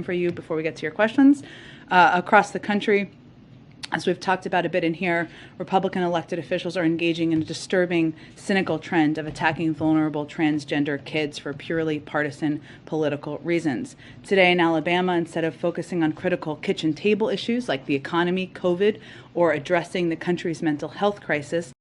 for you before we get to your questions. Across the country, as we've talked about a bit in here, Republican elected officials are engaging in a disturbing, cynical trend of attacking vulnerable transgender kids for purely partisan political reasons. Today in Alabama, instead of focusing on critical kitchen table issues like the economy, COVID, or addressing the country's mental health crisis,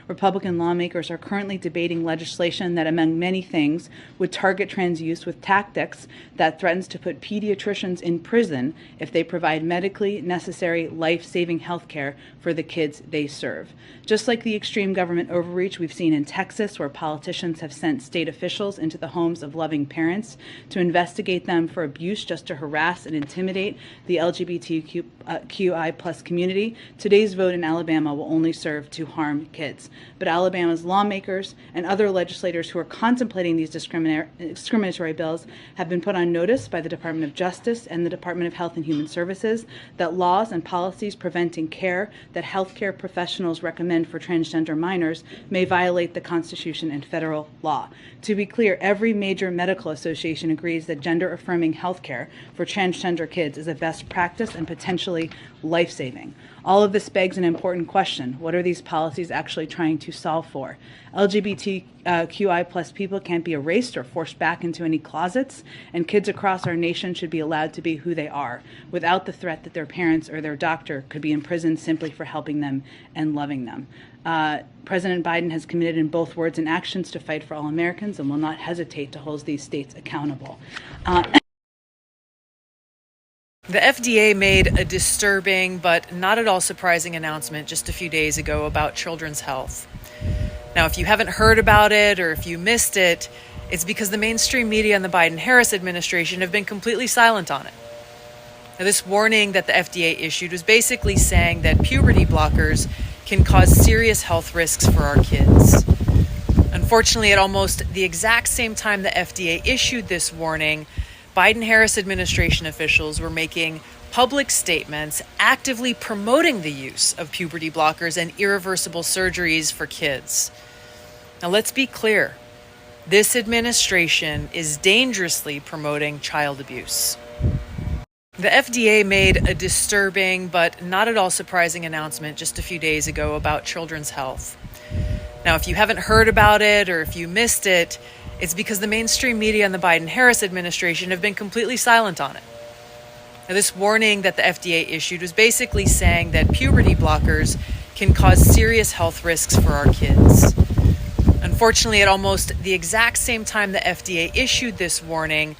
Republican lawmakers are currently debating legislation that, among many things, would target trans youth with tactics that threatens to put pediatricians in prison if they provide medically necessary, life-saving health care for the kids they serve. Just like the extreme government overreach we've seen in Texas, where politicians have sent state officials into the homes of loving parents to investigate them for abuse just to harass and intimidate the LGBTQI plus community, today's vote in Alabama will only serve to harm kids. But Alabama's lawmakers and other legislators who are contemplating these discriminatory bills have been put on notice by the Department of Justice and the Department of Health and Human Services that laws and policies preventing care that healthcare professionals recommend for transgender minors may violate the Constitution and federal law. To be clear, every major medical association agrees that gender-affirming healthcare for transgender kids is a best practice and potentially life-saving. All of this begs an important question. What are these policies actually trying to solve for? LGBTQI plus people can't be erased or forced back into any closets, and kids across our nation should be allowed to be who they are, without the threat that their parents or their doctor could be imprisoned simply for helping them and loving them. President Biden has committed in both words and actions to fight for all Americans and will not hesitate to hold these states accountable. The FDA made a disturbing but not at all surprising announcement just a few days ago about children's health. Now, if you haven't heard about it or if you missed it, it's because the mainstream media and the Biden-Harris administration have been completely silent on it. Now, this warning that the FDA issued was basically saying that puberty blockers can cause serious health risks for our kids. Unfortunately, at almost the exact same time the FDA issued this warning, Biden-Harris administration officials were making public statements actively promoting the use of puberty blockers and irreversible surgeries for kids. Now, let's be clear. This administration is dangerously promoting child abuse. The FDA made a disturbing but not at all surprising announcement just a few days ago about children's health. Now, if you haven't heard about it or if you missed it, it's because the mainstream media and the Biden-Harris administration have been completely silent on it. Now, this warning that the FDA issued was basically saying that puberty blockers can cause serious health risks for our kids. Unfortunately, at almost the exact same time the FDA issued this warning,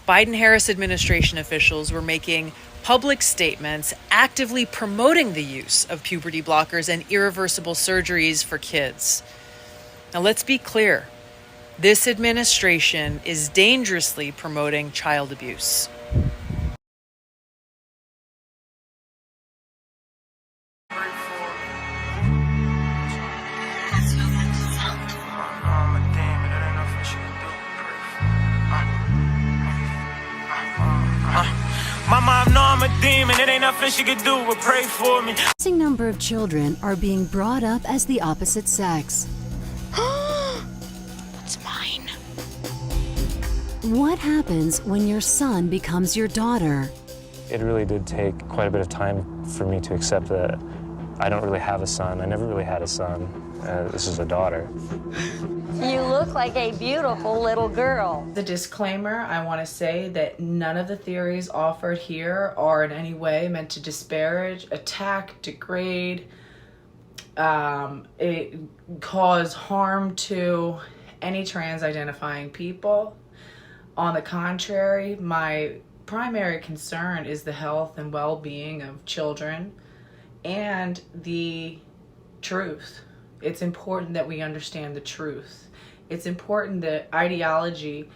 Biden-Harris administration officials were making public statements actively promoting the use of puberty blockers and irreversible surgeries for kids. Now, let's be clear. This administration is dangerously promoting child abuse. Mama, I know I'm a demon. It ain't nothing she could do but pray for me. A increasing number of children are being brought up as the opposite sex. It's mine. What happens when your son becomes your daughter? It really did take quite a bit of time for me to accept that I don't really have a son. I never really had a son. This is a daughter. You look like a beautiful little girl. The disclaimer, I want to say that none of the theories offered here are in any way meant to disparage, attack, degrade, cause harm to any trans-identifying people. On the contrary, my primary concern is the health and well-being of children and the truth. It's important that we understand the truth. It's important that ideology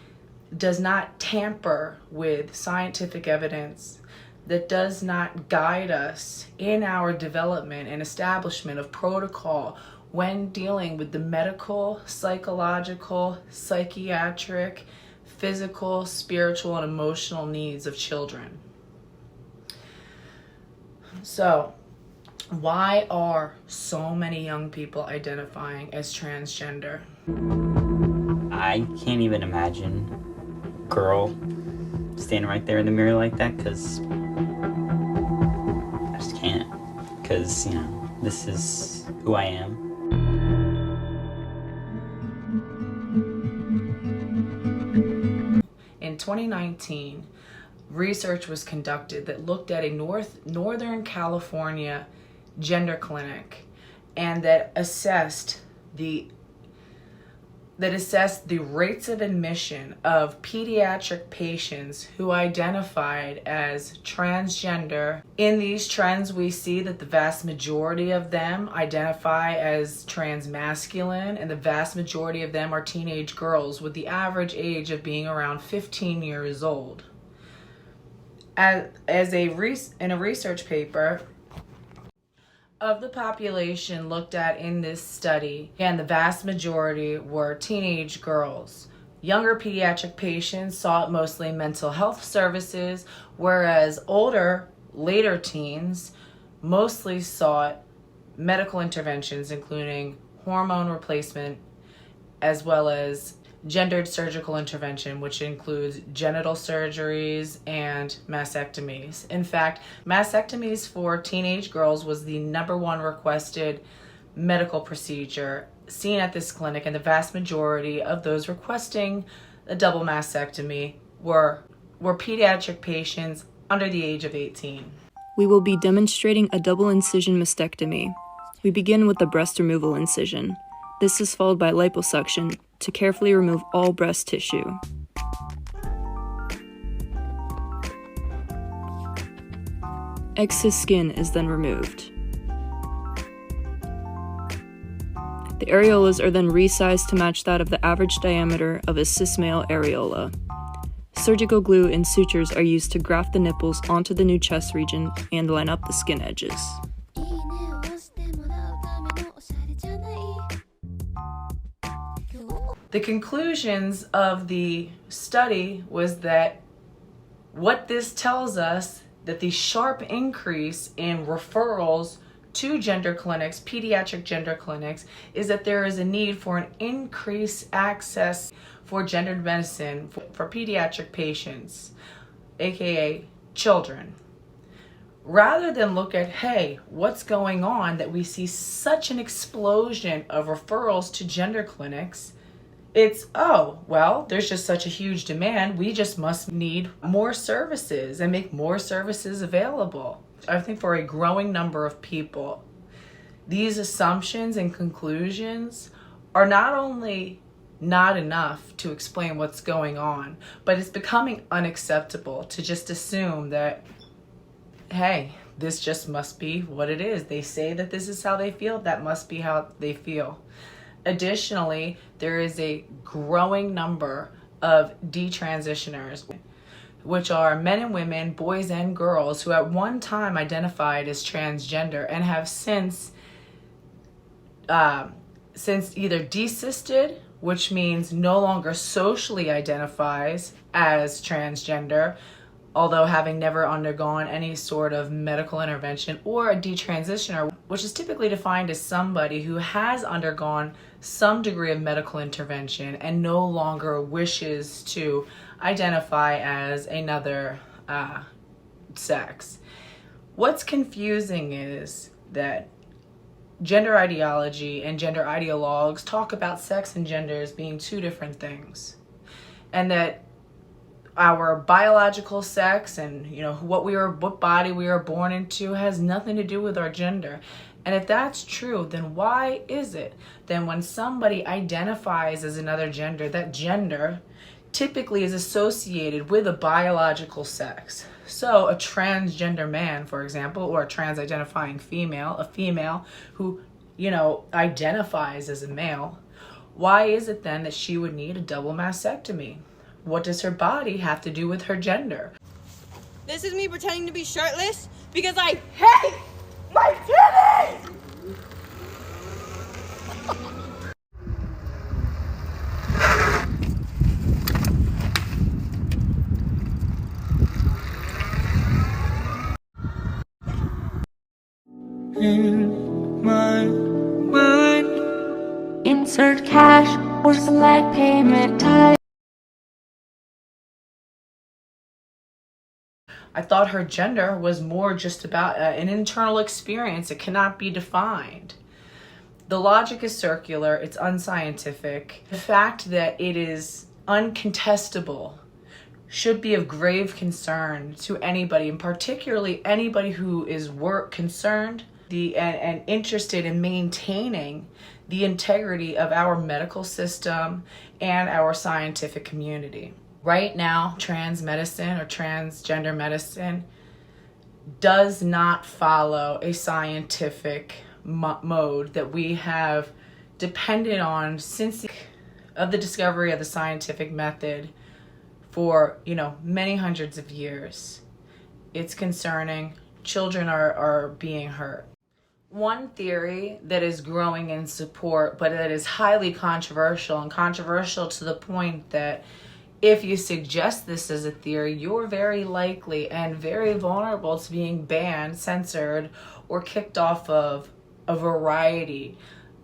does not tamper with scientific evidence, that does not guide us in our development and establishment of protocol when dealing with the medical, psychological, psychiatric, physical, spiritual, and emotional needs of children. So, why are so many young people identifying as transgender? I can't even imagine girl standing right there in the mirror like that, because I just can't. Because, you know, this is who I am. In 2019, research was conducted that looked at a Northern California gender clinic and that assessed the rates of admission of pediatric patients who identified as transgender. In these trends, we see that the vast majority of them identify as transmasculine, and the vast majority of them are teenage girls, with the average age of being around 15 years old. In a research paper, of the population looked at in this study, and the vast majority were teenage girls. Younger pediatric patients sought mostly mental health services, whereas later teens mostly sought medical interventions, including hormone replacement, as well as gendered surgical intervention, which includes genital surgeries and mastectomies. In fact, mastectomies for teenage girls was the #1 requested medical procedure seen at this clinic, and the vast majority of those requesting a double mastectomy were pediatric patients under the age of 18. We will be demonstrating a double incision mastectomy. We begin with the breast removal incision. This is followed by liposuction to carefully remove all breast tissue. Excess skin is then removed. The areolas are then resized to match that of the average diameter of a cis male areola. Surgical glue and sutures are used to graft the nipples onto the new chest region and line up the skin edges. The conclusions of the study was that what this tells us, that the sharp increase in referrals to gender clinics, pediatric gender clinics, is that there is a need for an increased access for gendered medicine for pediatric patients, aka children. Rather than look at, hey, what's going on that we see such an explosion of referrals to gender clinics, it's, oh, well, there's just such a huge demand. We just must need more services and make more services available. I think for a growing number of people, these assumptions and conclusions are not only not enough to explain what's going on, but it's becoming unacceptable to just assume that, hey, this just must be what it is. They say that this is how they feel. That must be how they feel. Additionally, there is a growing number of detransitioners, which are men and women, boys and girls, who at one time identified as transgender and have since either desisted, which means no longer socially identifies as transgender, although having never undergone any sort of medical intervention, or a detransitioner, which is typically defined as somebody who has undergone some degree of medical intervention and no longer wishes to identify as another sex. What's confusing is that gender ideology and gender ideologues talk about sex and gender as being two different things, and that our biological sex and what body we are born into has nothing to do with our gender. And if that's true, then why is it then when somebody identifies as another gender, that gender typically is associated with a biological sex? So a transgender man, for example, or a trans-identifying female, a female who, identifies as a male, why is it then that she would need a double mastectomy? What does her body have to do with her gender? This is me pretending to be shirtless because I hate my titties! In my mind, Insert cash or select payment type. I thought her gender was more just about an internal experience. It cannot be defined. The logic is circular, it's unscientific. The fact that it is uncontestable should be of grave concern to anybody, and particularly anybody who is concerned and interested in maintaining the integrity of our medical system and our scientific community. Right now, trans medicine or transgender medicine does not follow a scientific mode that we have depended on since the discovery of the scientific method for, many hundreds of years. It's concerning. Children are being hurt. One theory that is growing in support, but that is highly controversial to the point that if you suggest this as a theory, you're very likely and very vulnerable to being banned, censored, or kicked off of a variety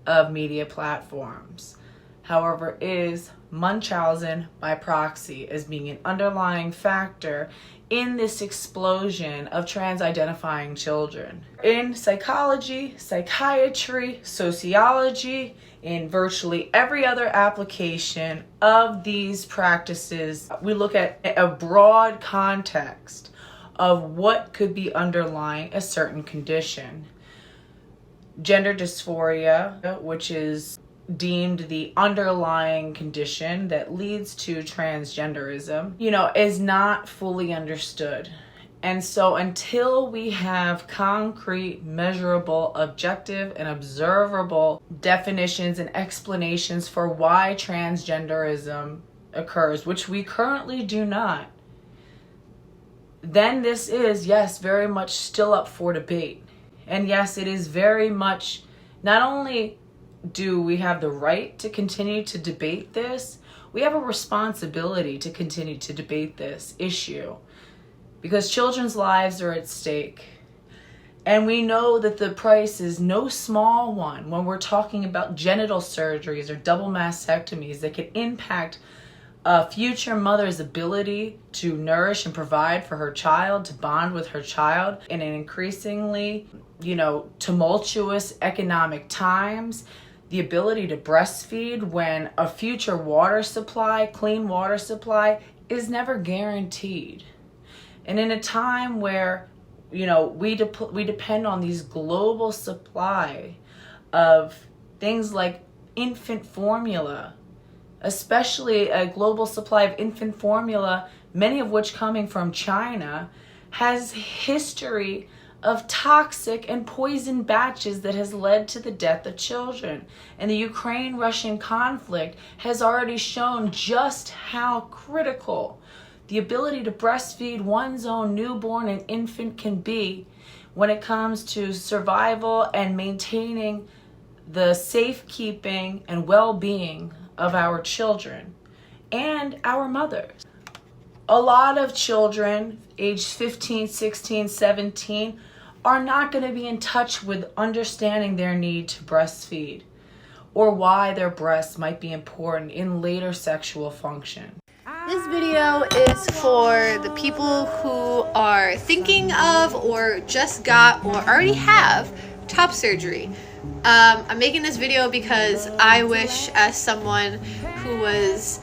of media platforms. However, is Munchausen by proxy as being an underlying factor in this explosion of trans-identifying children. In psychology, psychiatry, sociology, in virtually every other application of these practices, we look at a broad context of what could be underlying a certain condition. Gender dysphoria, which is deemed the underlying condition that leads to transgenderism, is not fully understood. And so until we have concrete, measurable, objective, and observable definitions and explanations for why transgenderism occurs, which we currently do not, then this is, yes, very much still up for debate. And yes, it is very much, not only do we have the right to continue to debate this, we have a responsibility to continue to debate this issue because children's lives are at stake. And we know that the price is no small one when we're talking about genital surgeries or double mastectomies that can impact a future mother's ability to nourish and provide for her child, to bond with her child in an increasingly, tumultuous economic times. The ability to breastfeed when a future water supply, clean water supply, is never guaranteed. And in a time where, we depend on these global supply of things like infant formula, especially a global supply of infant formula, many of which coming from China, has history of toxic and poison batches that has led to the death of children. And the Ukraine-Russian conflict has already shown just how critical the ability to breastfeed one's own newborn and infant can be when it comes to survival and maintaining the safekeeping and well-being of our children and our mothers. A lot of children aged 15, 16, 17 are not going to be in touch with understanding their need to breastfeed or why their breasts might be important in later sexual function. This video is for the people who are thinking of or just got or already have top surgery. I'm making this video because I wish, as someone who was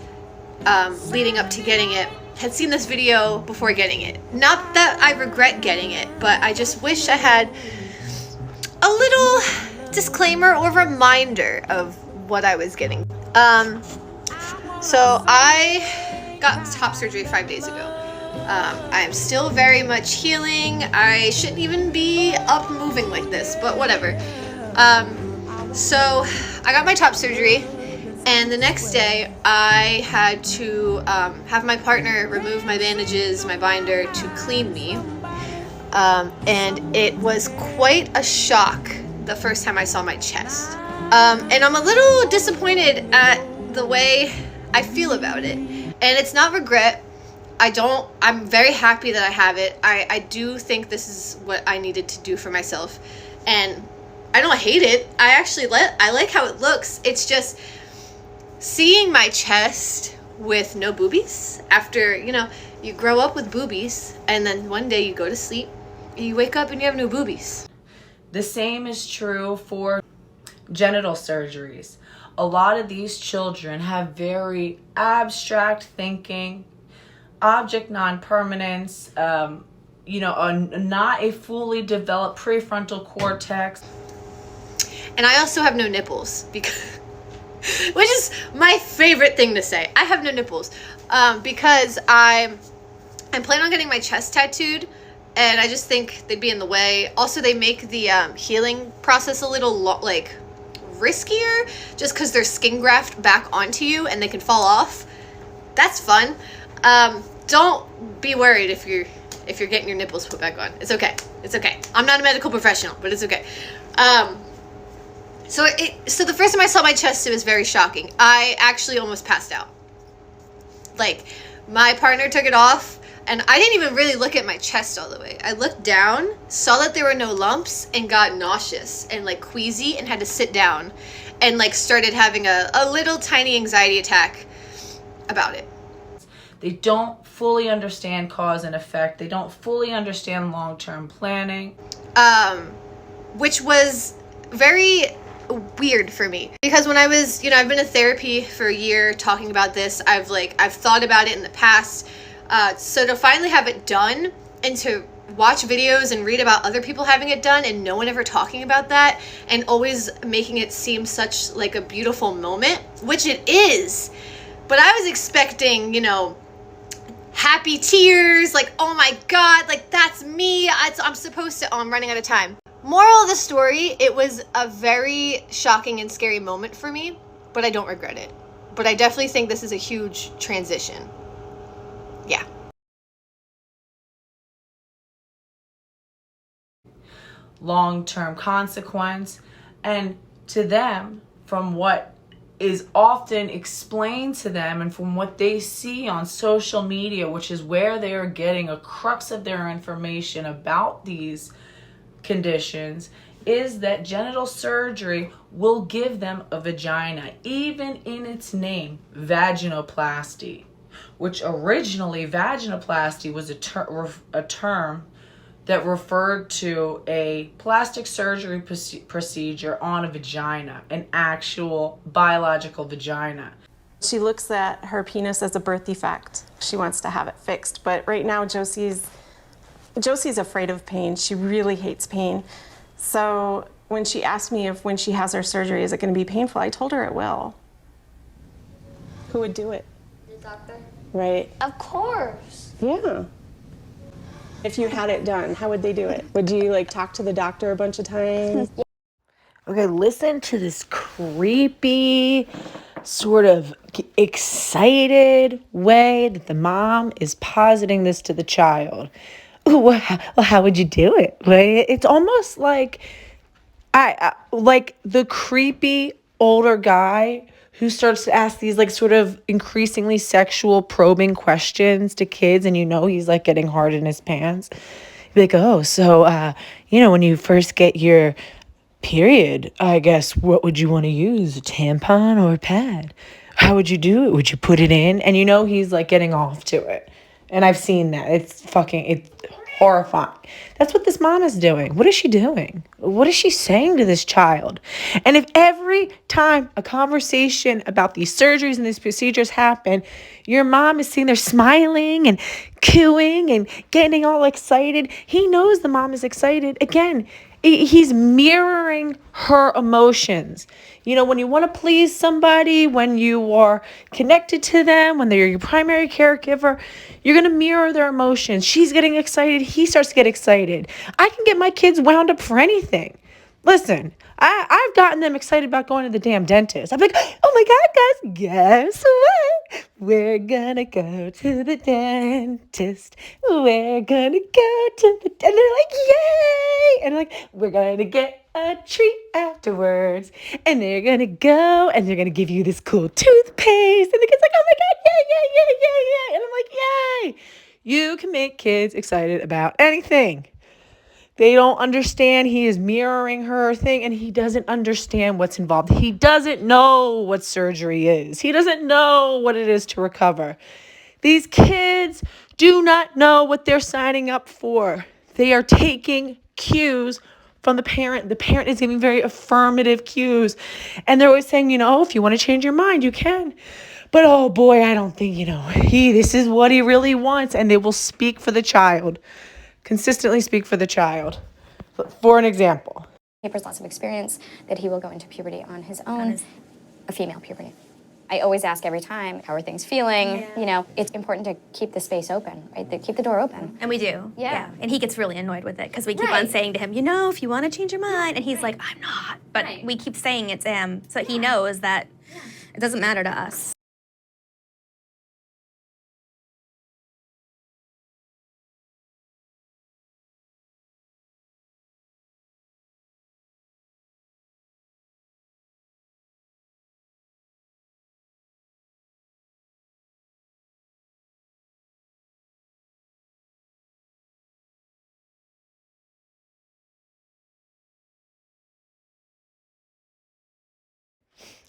leading up to getting it, had seen this video before getting it. Not that I regret getting it, but I just wish I had a little disclaimer or reminder of what I was getting. So I got top surgery 5 days ago. I'm still very much healing. I shouldn't even be up moving like this, but whatever. So I got my top surgery, and the next day I had to have my partner remove my bandages, my binder, to clean me. And it was quite a shock the first time I saw my chest. And I'm a little disappointed at the way I feel about it. And it's not regret. I'm very happy that I have it. I do think this is what I needed to do for myself. And I don't hate it. I like how it looks. It's just seeing my chest with no boobies after, you grow up with boobies and then one day you go to sleep and you wake up and you have no boobies. The same is true for genital surgeries. A lot of these children have very abstract thinking, object non-permanence, not a fully developed prefrontal cortex. And I also have no nipples, because, which is my favorite thing to say. I have no nipples because I'm planning on getting my chest tattooed, and I just think they'd be in the way. Also, they make the healing process a little riskier, just because they're skin graft back onto you and they can fall off. That's fun. Don't be worried if you're getting your nipples put back on. It's okay. It's okay. I'm not a medical professional, but it's okay. So the first time I saw my chest, it was very shocking. I actually almost passed out. Like, my partner took it off, and I didn't even really look at my chest all the way. I looked down, saw that there were no lumps, and got nauseous and like queasy and had to sit down and like started having a little tiny anxiety attack about it. They don't fully understand cause and effect. They don't fully understand long-term planning. Which was very weird for me, because when I was, I've been in therapy for a year talking about this. I've thought about it in the past. So to finally have it done and to watch videos and read about other people having it done and no one ever talking about that and always making it seem such like a beautiful moment, which it is, but I was expecting, happy tears, like, oh my God, like that's me. I'm supposed to, I'm running out of time. Moral of the story, it was a very shocking and scary moment for me, but I don't regret it. But I definitely think this is a huge transition. Yeah. Long-term consequence, and to them, from what is often explained to them and from what they see on social media, which is where they are getting a crux of their information about these conditions, is that genital surgery will give them a vagina, even in its name, vaginoplasty, which originally vaginoplasty was a term that referred to a plastic surgery procedure on a vagina, an actual biological vagina. She looks at her penis as a birth defect. She wants to have it fixed, but right now Josie's afraid of pain. She really hates pain. So when she asked me if when she has her surgery, is it going to be painful, I told her it will. Who would do it? The doctor. Right. Of course. Yeah. If you had it done, how would they do it? Would you talk to the doctor a bunch of times? Okay, listen to this creepy, sort of excited way that the mom is positing this to the child. Ooh, well, how would you do it? It's almost like like the creepy older guy who starts to ask these sort of increasingly sexual probing questions to kids, and he's getting hard in his pants. Be like, oh, so when you first get your period, I guess, what would you want to use, a tampon or a pad? How would you do it? Would you put it in? And he's getting off to it. And I've seen that. It's horrifying. That's what this mom is doing. What is she doing? What is she saying to this child? And if every time a conversation about these surgeries and these procedures happen, your mom is sitting there smiling and cooing and getting all excited, he knows the mom is excited. Again, he's mirroring her emotions. When you want to please somebody, when you are connected to them, when they're your primary caregiver, you're going to mirror their emotions. She's getting excited. He starts to get excited. I can get my kids wound up for anything. Listen, I've gotten them excited about going to the damn dentist. I'm like, oh my God, guys, guess what? We're gonna go to the dentist. We're gonna go to the dentist. And they're like, yay! And I'm like, we're gonna get a treat afterwards. And they're gonna go and they're gonna give you this cool toothpaste. And the kid's like, oh my God, yay, yay, yay, yay, yay. And I'm like, yay! You can make kids excited about anything. They don't understand he is mirroring her thing, and he doesn't understand what's involved. He doesn't know what surgery is. He doesn't know what it is to recover. These kids do not know what they're signing up for. They are taking cues from the parent. The parent is giving very affirmative cues. And they're always saying, if you want to change your mind, you can. But oh boy, I don't think, this is what he really wants. And they will speak for the child. Consistently speak for the child. For an example. There's lots of experience that he will go into puberty on his own, a female puberty. I always ask every time, how are things feeling? It's important to keep the space open, right? Keep the door open. And we do. Yeah. And he gets really annoyed with it because we keep on saying to him, if you want to change your mind. And he's like, I'm not. But we keep saying it's him. So he knows that it doesn't matter to us.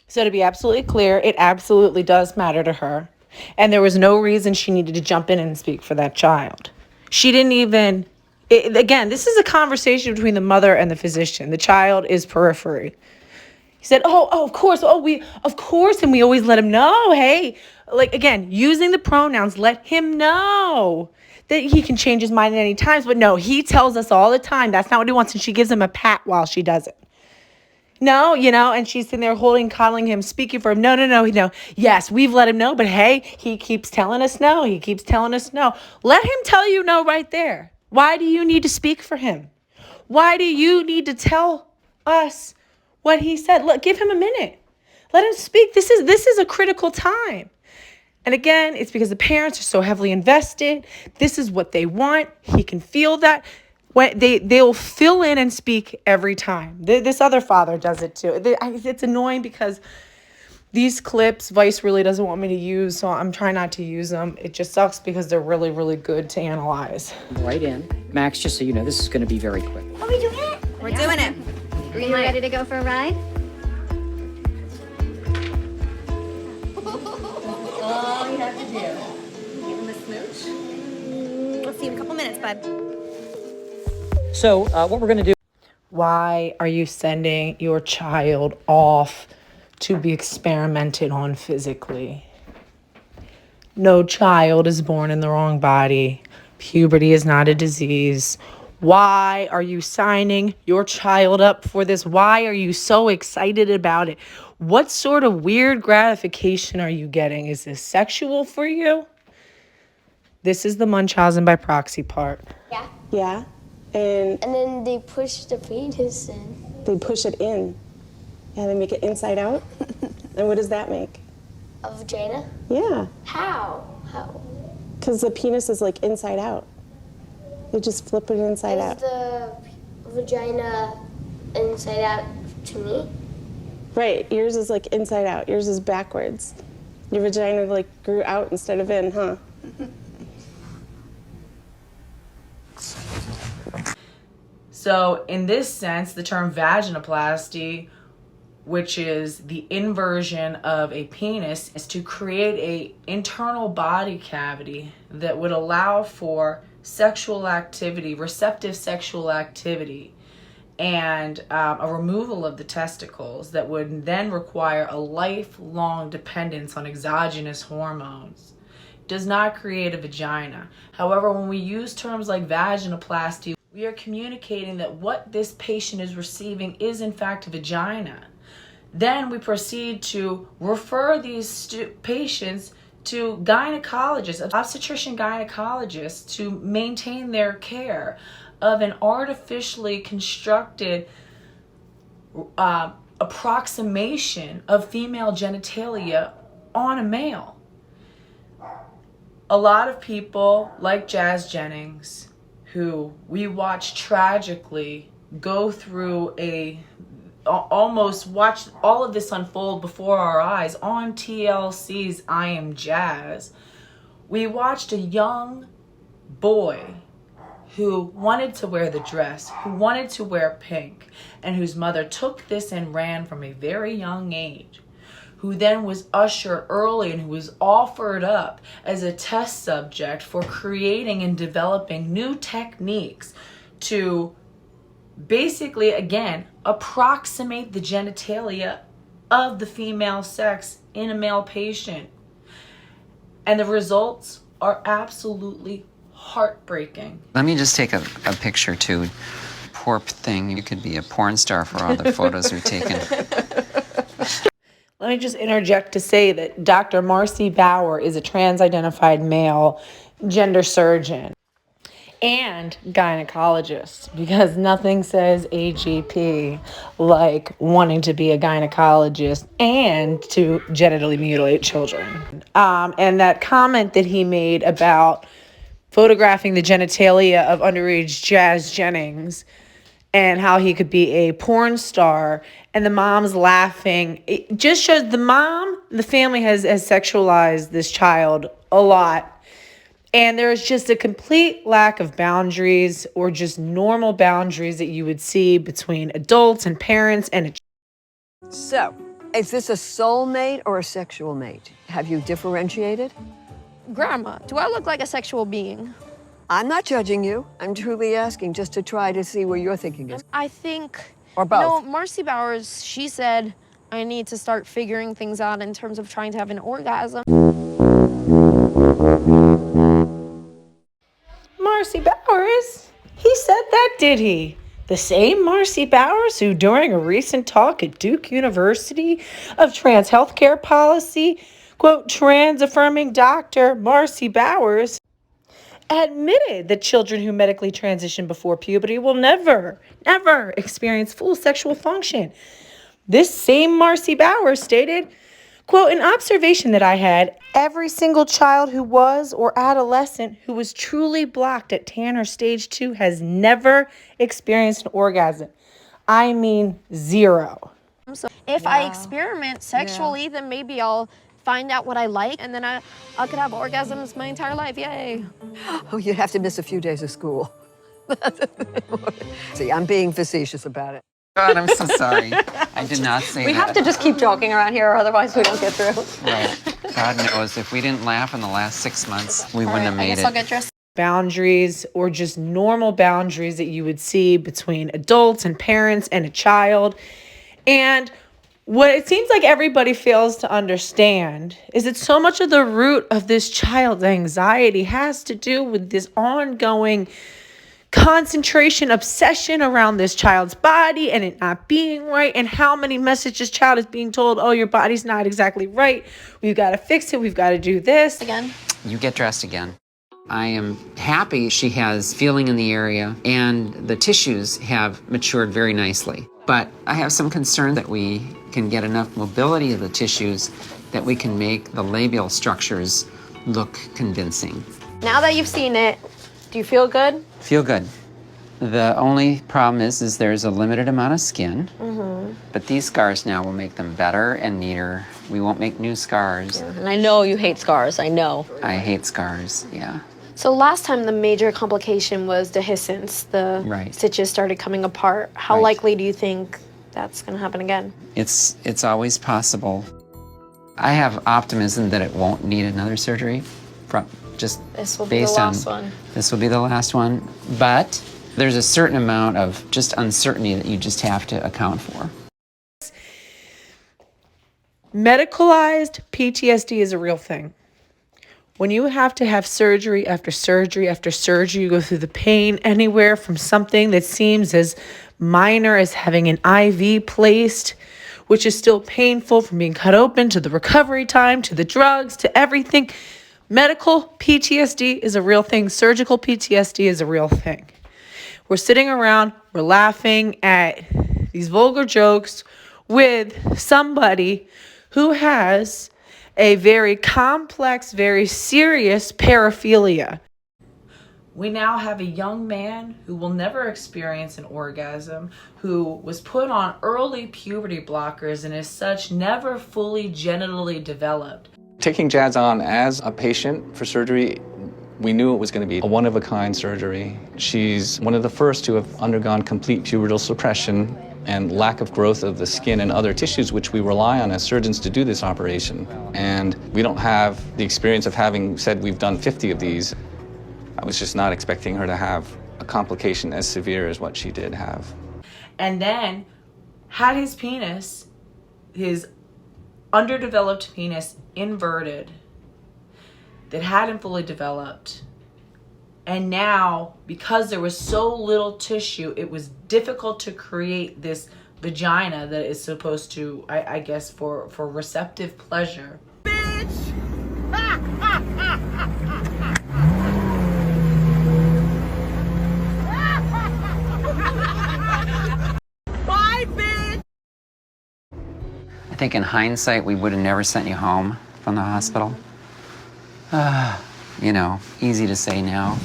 So to be absolutely clear, it absolutely does matter to her. And there was no reason she needed to jump in and speak for that child. She didn't even, again, this is a conversation between the mother and the physician. The child is periphery. He said, of course. Of course. And we always let him know, hey, again, using the pronouns, let him know that he can change his mind at any time. But no, he tells us all the time that's not what he wants. And she gives him a pat while she does it. No, and she's sitting there coddling him, speaking for him. No. Yes, we've let him know, but hey, he keeps telling us no. He keeps telling us no. Let him tell you no right there. Why do you need to speak for him? Why do you need to tell us what he said? Look, give him a minute. Let him speak. This is a critical time. And again, it's because the parents are so heavily invested. This is what they want. He can feel that. When they'll fill in and speak every time. This other father does it too. It's annoying because these clips Vice really doesn't want me to use, so I'm trying not to use them. It just sucks because they're really, really good to analyze. Right in. Max, just so you know, this is going to be very quick. Are we doing it? We're doing it. Green light. Ready to go for a ride? All you have to do. Give him a smooch. We'll see you in a couple minutes, bud. So what we're going to do. Why are you sending your child off to be experimented on physically? No child is born in the wrong body. Puberty is not a disease. Why are you signing your child up for this? Why are you so excited about it? What sort of weird gratification are you getting? Is this sexual for you? This is the Munchausen by proxy part. Yeah. Yeah. And then they push the penis in. They push it in. Yeah, they make it inside out. And what does that make? A vagina? Yeah. How? Because the penis is inside out. They just flip it inside out. Is the vagina inside out to me? Right. Yours is inside out. Yours is backwards. Your vagina grew out instead of in, huh? So in this sense, the term vaginoplasty, which is the inversion of a penis, is to create a internal body cavity that would allow for sexual activity, receptive sexual activity, and a removal of the testicles that would then require a lifelong dependence on exogenous hormones. Does not create a vagina. However, when we use terms like vaginoplasty, we are communicating that what this patient is receiving is in fact a vagina. Then we proceed to refer these patients to gynecologists, obstetrician gynecologists, to maintain their care of an artificially constructed approximation of female genitalia on a male. A lot of people like Jeannette Jennings, who we watch tragically go through almost watch all of this unfold before our eyes on TLC's I Am Jazz. We watched a young boy who wanted to wear the dress, who wanted to wear pink, and whose mother took this and ran from a very young age, who then was ushered early and who was offered up as a test subject for creating and developing new techniques to basically, again, approximate the genitalia of the female sex in a male patient. And the results are absolutely heartbreaking. Let me just take a picture too. Poor thing, you could be a porn star for all the photos you're taking. Let me just interject to say that Dr. Marci Bowers is a trans-identified male gender surgeon and gynecologist, because nothing says AGP like wanting to be a gynecologist and to genitally mutilate children. And that comment that he made about photographing the genitalia of underage Jeannette Jennings and how he could be a porn star, and the mom's laughing. It just shows the family has sexualized this child a lot. And there's just a complete lack of boundaries, or just normal boundaries that you would see between adults and parents and a So, is this a soulmate or a sexual mate? Have you differentiated? Grandma, do I look like a sexual being? I'm not judging you. I'm truly asking just to try to see where your thinking is. I think... Or both. No, Marci Bowers, she said I need to start figuring things out in terms of trying to have an orgasm. Marci Bowers? He said that, did he? The same Marci Bowers who, during a recent talk at Duke University of trans healthcare policy, quote, trans-affirming Dr. Marci Bowers, admitted that children who medically transition before puberty will never experience full sexual function. This same Marci Bowers stated, quote, an observation that I had, every single child who was or adolescent who was truly blocked at Tanner stage 2 has never experienced an orgasm. I mean, zero. So if I experiment sexually, then maybe I'll find out what I like, and then I could have orgasms my entire life. Yay. Oh, you'd have to miss a few days of school. See, I'm being facetious about it. God, I'm so sorry. I did not say that. We have to just keep joking around here, or otherwise we don't get through. Right. God knows, if we didn't laugh in the last 6 months, we wouldn't have made I guess it. I'll get dressed. Boundaries, or just normal boundaries that you would see between adults and parents and a child. And what it seems like everybody fails to understand is that so much of the root of this child's anxiety has to do with this ongoing concentration, obsession around this child's body and it not being right, and how many messages child is being told, oh, your body's not exactly right. We've got to fix it. We've got to do this. Again. You get dressed again. I am happy she has feeling in the area and the tissues have matured very nicely. But I have some concern that we can get enough mobility of the tissues that we can make the labial structures look convincing. Now that you've seen it, do you feel good? Feel good. The only problem is there's a limited amount of skin, but these scars now will make them better and neater. We won't make new scars. Yeah, and I know you hate scars, I know. I hate scars, yeah. So last time the major complication was dehiscence. The Right. stitches started coming apart. How Right. likely do you think that's going to happen again? It's always possible. I have optimism that it won't need another surgery, just This will be based the on last one. this will be the last one. But there's a certain amount of just uncertainty that you just have to account for. Medicalized PTSD is a real thing. When you have to have surgery after surgery after surgery, you go through the pain anywhere from something that seems as minor as having an IV placed, which is still painful, from being cut open, to the recovery time, to the drugs, to everything. Medical PTSD is a real thing. Surgical PTSD is a real thing. We're sitting around, we're laughing at these vulgar jokes with somebody who has a very complex, very serious paraphilia. We now have a young man who will never experience an orgasm, who was put on early puberty blockers and as such never fully genitally developed. Taking Jazz on as a patient for surgery We knew it was going to be a one-of-a-kind surgery. She's one of the first to have undergone complete pubertal suppression and lack of growth of the skin and other tissues, which we rely on as surgeons to do this operation. And we don't have the experience of having said we've done 50 of these. I was just not expecting her to have a complication as severe as what she did have. And then had his penis, his underdeveloped penis, inverted, that hadn't fully developed. And now, because there was so little tissue, it was difficult to create this vagina that is supposed to, I guess, for receptive pleasure. Bye, bitch! I think in hindsight, we would have never sent you home from the hospital. You know, easy to say now.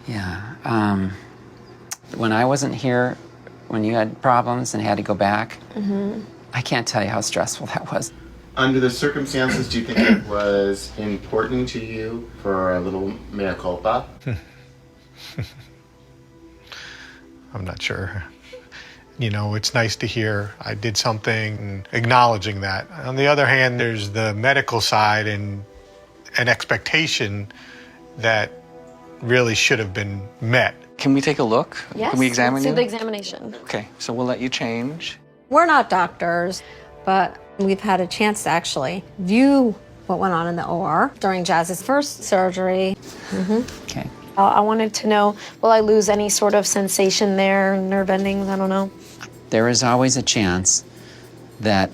Yeah. When I wasn't here, when you had problems and had to go back, I can't tell you how stressful that was. Under the circumstances, do you think it was important to you for a little mea culpa? I'm not sure. You know, it's nice to hear I did something and acknowledging that. On the other hand, there's the medical side and an expectation that really should have been met. Can we take a look? Yes, Can we examine let's you? do the examination. Okay, so we'll let you change. We're not doctors, but we've had a chance to actually view what went on in the OR during Jazz's first surgery. Okay. I wanted to know, will I lose any sort of sensation there, nerve endings, I don't know. There is always a chance that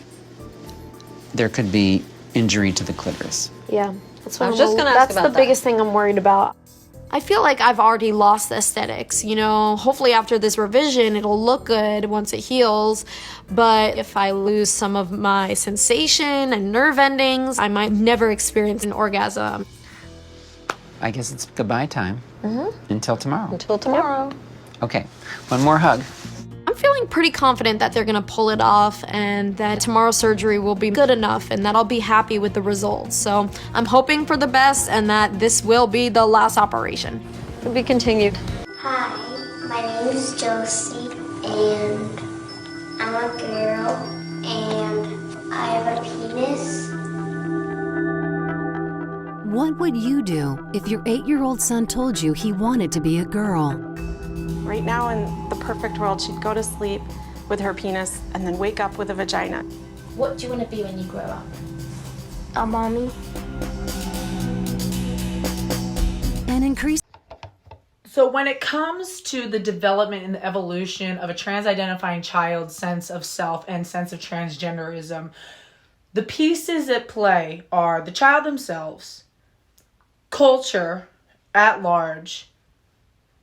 there could be injury to the clitoris. Yeah, that's what I was just gonna ask that's about the biggest thing I'm worried about. I feel like I've already lost the aesthetics, you know. Hopefully after this revision, it'll look good once it heals. But if I lose some of my sensation and nerve endings, I might never experience an orgasm. I guess it's goodbye time. Until tomorrow. Until tomorrow. Okay, one more hug. I'm feeling pretty confident that they're gonna pull it off and that tomorrow's surgery will be good enough and that I'll be happy with the results. So I'm hoping for the best and that this will be the last operation. To be continued. Hi, my name is Josie, and I'm a girl, and I have a penis. What would you do if your 8-year-old son told you he wanted to be a girl? Right now, in the perfect world, she'd go to sleep with her penis and then wake up with a vagina. What do you want to be when you grow up? A mommy. And increase. So when it comes to the development and the evolution of a trans-identifying child's sense of self and sense of transgenderism, the pieces at play are the child themselves, culture at large,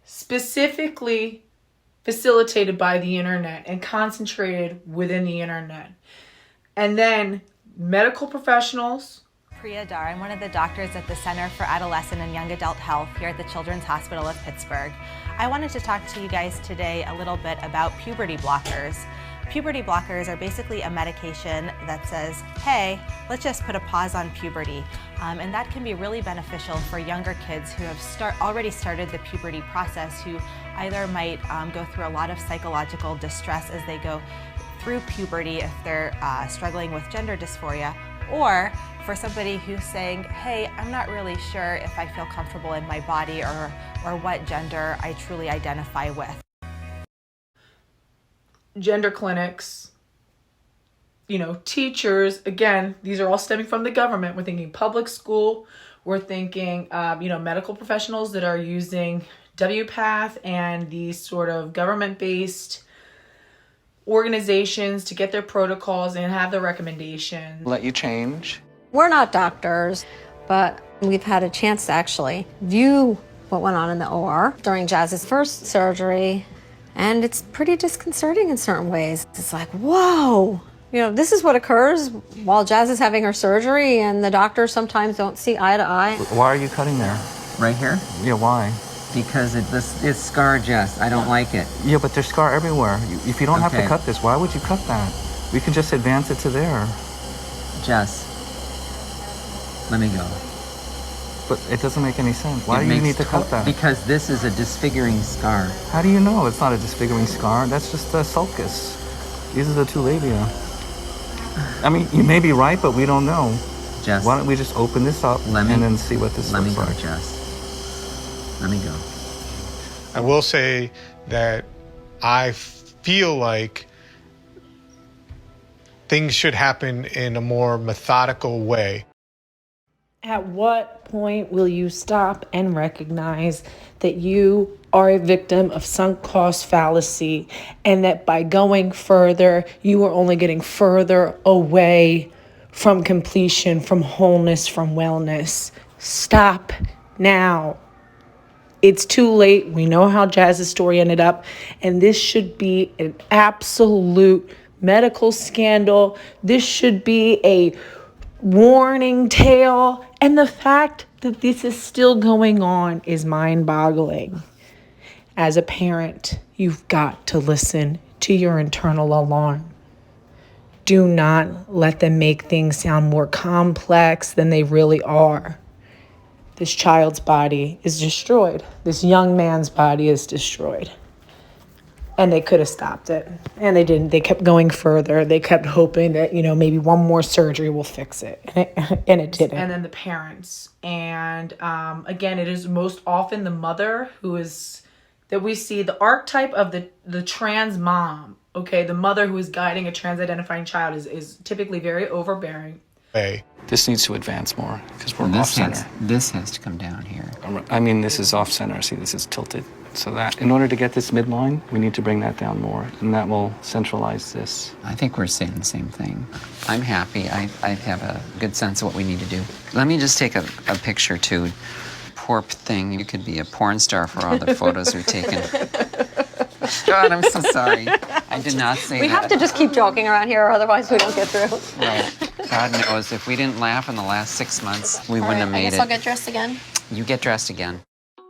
specifically facilitated by the internet and concentrated within the internet, and then medical professionals. Priya Dar. I'm one of the doctors at the Center for Adolescent and Young Adult Health here at the Children's Hospital of Pittsburgh. I wanted to talk to you guys today a little bit about puberty blockers. Puberty blockers are basically a medication that says, hey, let's just put a pause on puberty. And that can be really beneficial for younger kids who have already started the puberty process, who either might go through a lot of psychological distress as they go through puberty if they're struggling with gender dysphoria, or for somebody who's saying, hey, I'm not really sure if I feel comfortable in my body or what gender I truly identify with. Gender clinics, you know, teachers, again, these are all stemming from the government. We're thinking public school, we're thinking, you know, medical professionals that are using WPATH and these sort of government-based organizations to get their protocols and have their recommendations. Let you change. We're not doctors, but we've had a chance to actually view what went on in the OR during Jazz's first surgery. And it's pretty disconcerting in certain ways. It's like, whoa, you know, this is what occurs while Jazz is having her surgery and the doctors sometimes don't see eye to eye. Why are you cutting there? Right here? Yeah, why? Because it's scar, Jess. I don't like it. Yeah, but there's scar everywhere. If you don't have to Okay. cut this, why would you cut that? We can just advance it to there. Jess, let me go. But it doesn't make any sense. Why do you need to cut that? Because this is a disfiguring scar. How do you know it's not a disfiguring scar? That's just a sulcus. These are the two labia. I mean, you may be right, but we don't know. Jess, why don't we just open this up and then see what this looks like? Let me go, Jess. Let me go. I will say that I feel like things should happen in a more methodical way. At what point will you stop and recognize that you are a victim of sunk cost fallacy and that by going further, you are only getting further away from completion, from wholeness, from wellness? Stop now. It's too late. We know how Jazz's story ended up, and this should be an absolute medical scandal. This should be a warning tale, and the fact that this is still going on is mind-boggling. As a parent, you've got to listen to your internal alarm. Do not let them make things sound more complex than they really are. This child's body is destroyed. This young man's body is destroyed. And they could have stopped it. And they didn't. They kept going further. They kept hoping that, maybe one more surgery will fix it. And it didn't. And then the parents. And again, it is most often the mother that we see the archetype of the trans mom. Okay, the mother who is guiding a trans-identifying child is typically very overbearing. Hey. This needs to advance more because we're off-center. This has to come down here. I mean, this is off-center. See, this is tilted. So that in order to get this midline, we need to bring that down more, and that will centralize this. I think we're saying the same thing. I'm happy. I have a good sense of what we need to do. Let me just take a picture, too. Poor thing. You could be a porn star for all the photos we've taken. God, I'm so sorry. I did not say that. We have to just keep joking around here, or otherwise we don't get through. Right. God knows, if we didn't laugh in the last 6 months, we wouldn't have made it. I guess I'll get dressed again. You get dressed again.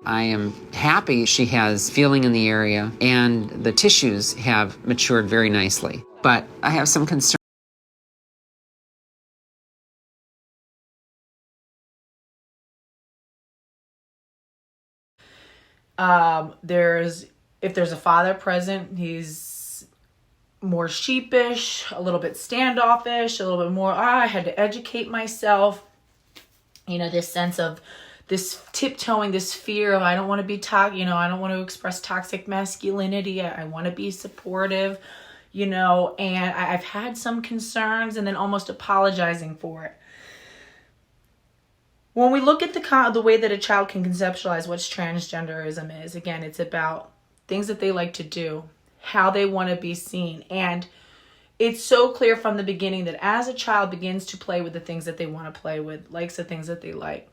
I am happy she has feeling in the area, and the tissues have matured very nicely. But I have some concern. If there's a father present, he's more sheepish, a little bit standoffish, a little bit more, I had to educate myself. This sense of this tiptoeing, this fear of I don't want to be I don't want to express toxic masculinity. I want to be supportive, and I've had some concerns and then almost apologizing for it. When we look at the way that a child can conceptualize what transgenderism is, again, it's about things that they like to do, how they want to be seen. And it's so clear from the beginning that as a child begins to play with the things that they want to play with, likes the things that they like,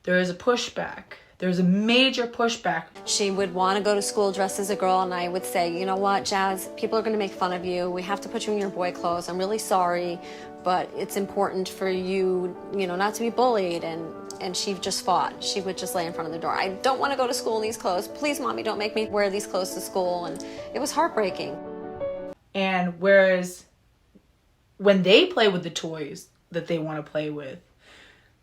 there is a pushback. There's a major pushback. She would want to go to school dressed as a girl, and I would say, you know what, Jazz, people are going to make fun of you. We have to put you in your boy clothes. I'm really sorry, but it's important for you, not to be bullied. And she just fought. She would just lay in front of the door. I don't want to go to school in these clothes. Please, Mommy, don't make me wear these clothes to school. And it was heartbreaking. And whereas when they play with the toys that they want to play with,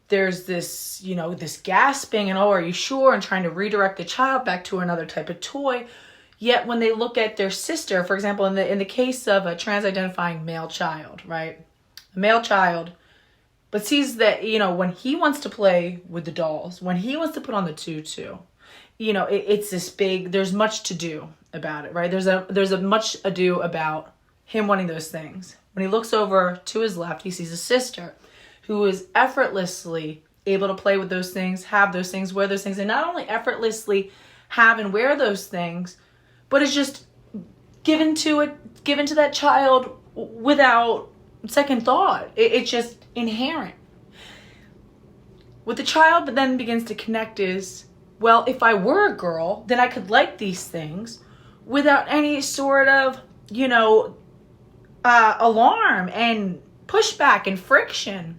there's this, this gasping and, oh, are you sure? And trying to redirect the child back to another type of toy. Yet when they look at their sister, for example, in the case of a trans-identifying male child, right? A male child, but sees that, when he wants to play with the dolls, when he wants to put on the tutu, it's this big, there's much to do about it, right? There's a much ado about him wanting those things. When he looks over to his left, he sees a sister who is effortlessly able to play with those things, have those things, wear those things, and not only effortlessly have and wear those things, but it's just given to that child without second thought. It's just inherent. What the child then begins to connect is, well, if I were a girl, then I could like these things without any sort of, alarm and pushback and friction.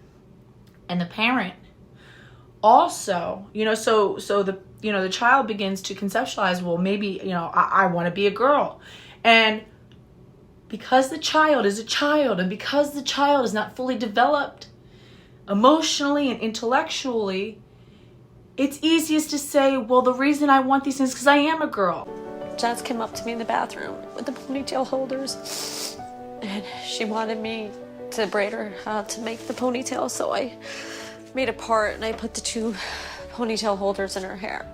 And the parent also, so the child begins to conceptualize, well, maybe, I want to be a girl. And because the child is a child, and because the child is not fully developed emotionally and intellectually, it's easiest to say, well, the reason I want these things is because I am a girl. Jazz came up to me in the bathroom with the ponytail holders, and she wanted me to braid her to make the ponytail, so I made a part and I put the 2 ponytail holders in her hair.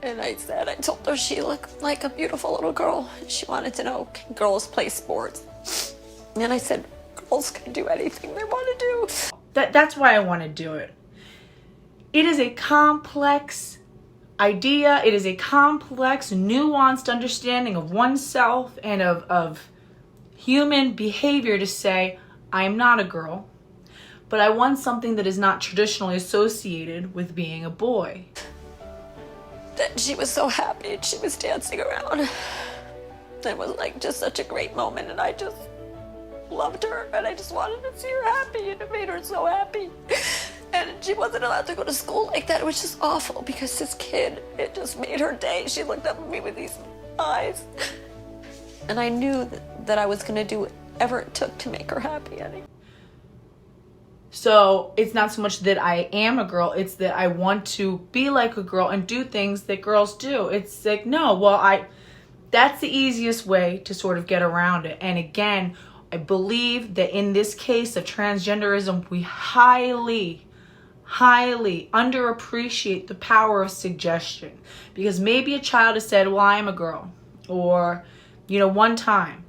And I told her she looked like a beautiful little girl. She wanted to know, can girls play sports? And I said, girls can do anything they want to do. That's why I want to do it. It is a complex idea. It is a complex, nuanced understanding of oneself and of human behavior to say, I am not a girl, but I want something that is not traditionally associated with being a boy. That she was so happy and she was dancing around. It was like just such a great moment, and I just loved her and I just wanted to see her happy, and it made her so happy. And she wasn't allowed to go to school like that. It was just awful because this kid, it just made her day. She looked up at me with these eyes. And I knew that I was going to do whatever it took to make her happy, Eddie. So it's not so much that I am a girl, it's that I want to be like a girl and do things that girls do. It's like, no, well, that's the easiest way to sort of get around it. And again, I believe that in this case of transgenderism, we highly underappreciate the power of suggestion. Because maybe a child has said, well, I am a girl, or, one time.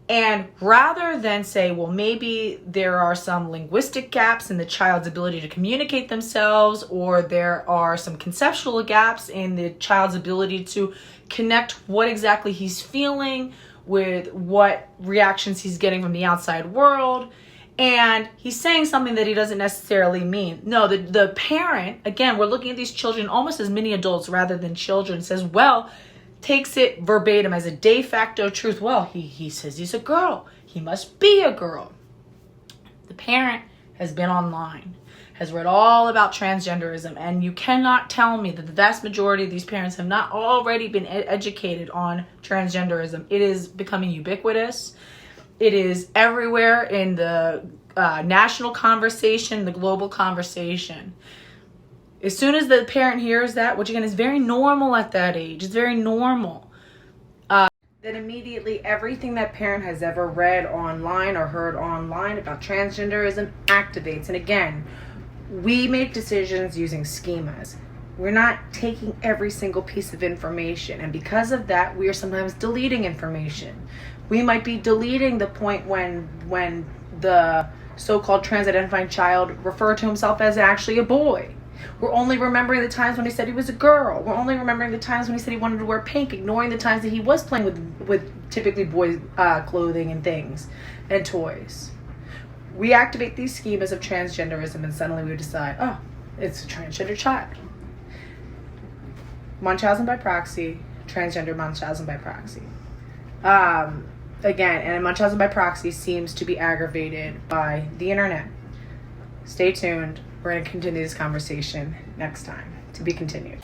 And rather than say, well, maybe there are some linguistic gaps in the child's ability to communicate themselves, or there are some conceptual gaps in the child's ability to connect what exactly he's feeling with what reactions he's getting from the outside world, and he's saying something that he doesn't necessarily mean. No, the parent, again, we're looking at these children almost as mini adults rather than children, says, well, takes it verbatim as a de facto truth. Well, he says he's a girl. He must be a girl. The parent has been online, has read all about transgenderism, and you cannot tell me that the vast majority of these parents have not already been educated on transgenderism. It is becoming ubiquitous. It is everywhere in the national conversation, the global conversation. As soon as the parent hears that, which again is very normal at that age, it's very normal, then immediately everything that parent has ever read online or heard online about transgenderism activates. And again, we make decisions using schemas. We're not taking every single piece of information. And because of that, we are sometimes deleting information. We might be deleting the point when the so-called trans-identifying child referred to himself as actually a boy. We're only remembering the times when he said he was a girl. We're only remembering the times when he said he wanted to wear pink, ignoring the times that he was playing with typically boys' clothing and things and toys. We activate these schemas of transgenderism, and suddenly we decide, oh, it's a transgender child. Munchausen by proxy, transgender Munchausen by proxy. Again, and Munchausen by proxy seems to be aggravated by the internet. Stay tuned. We're going to continue this conversation next time. To be continued.